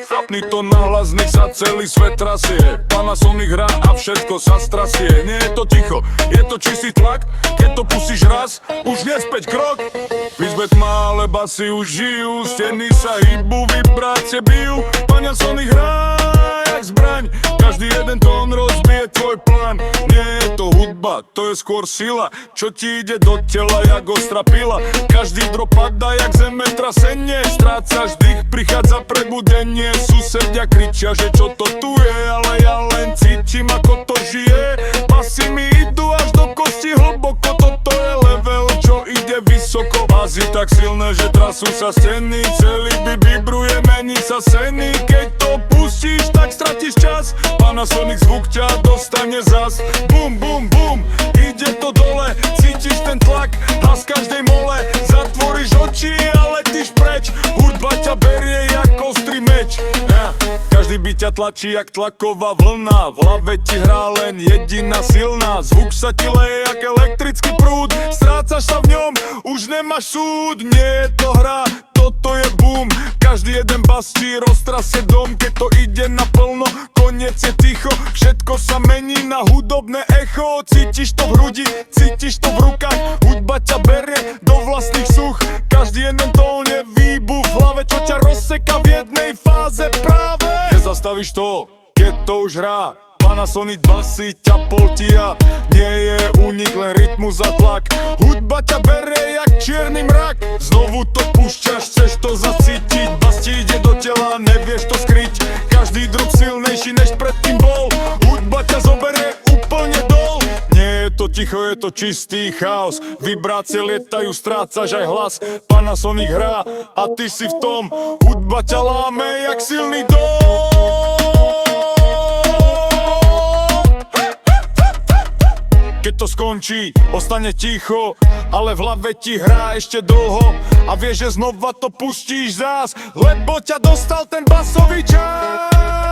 Zapni to nahlas, nech sa celý svet trasie. Panasonic hrá a všetko sa strasie. Nie je to ticho, je to čistý tlak. Keď to pustíš raz, už nespäť krok. V izbe tma, ale basy už žijú. Steny sa hýbu, vibrácie bijú. Panasonic hrá jak zbraň. Každý jeden tón rozbije tvoj plán. Nie je to hudba, to je skôr sila, čo ti ide do tela jak ostrá pila. Každý drop padá jak zemetrasenie. Strácaš dých, prichádza prebudenie. Susedia kričia, že čo to tu je, ale ja len cítim, ako to žije. Basy mi idú až do kosti hlboko. Toto je level, čo ide vysoko. Basy tak silné, že trasú sa steny. Celý beat vibruje, mení sa seny. Keď to pustíš, tak stratíš čas. Panasonic zvuk ťa dostane zas. Bum, bum, bum, ide to dole. Cítiš ten tlak, hlas každej mole. Zatvoríš oči a letíš preč. Hudba ťa berie jak ostrý meč. Každý by ťa tlačí jak tlaková vlna. V hlave ti hrá len jediná silná. Zvuk sa ti leje jak elektrický prúd. Strácaš sa v ňom, už nemáš súd. Nie je to hra, toto je boom. Každý jeden bas ti roztrasie dom. Keď to ide naplno, koniec je ticho. Všetko sa mení na hudobné echo. Cítiš to v hrudi, cítiš to v rukách. Hudba ťa berie do vlastných súch. Každý jeden tón je výbuch v hlave, čo ťa rozseka v jednej fáze práve. Nezastavíš to, keď to už hrá. Panasonic basy ťa poltia. Nie je u nich len rytmus a tlak. Hudba ťa berie jak čierny mrak. Znovu to púšťaš, chceš to zacítiť. Bas ti ide do tela, nevieš to skryť. Každý drop silnejší než predtým bol. Hudba ťa zoberie úplne dol. Nie je to ticho, je to čistý chaos. Vibrácie lietajú, strácaš aj hlas. Panasonic hrá a ty si v tom. Hudba ťa láme jak silný dom. Keď to skončí, ostane ticho, ale v hlave ti hrá ešte dlho. A vieš, že znova to pustíš zás, lebo ťa dostal ten basový čas.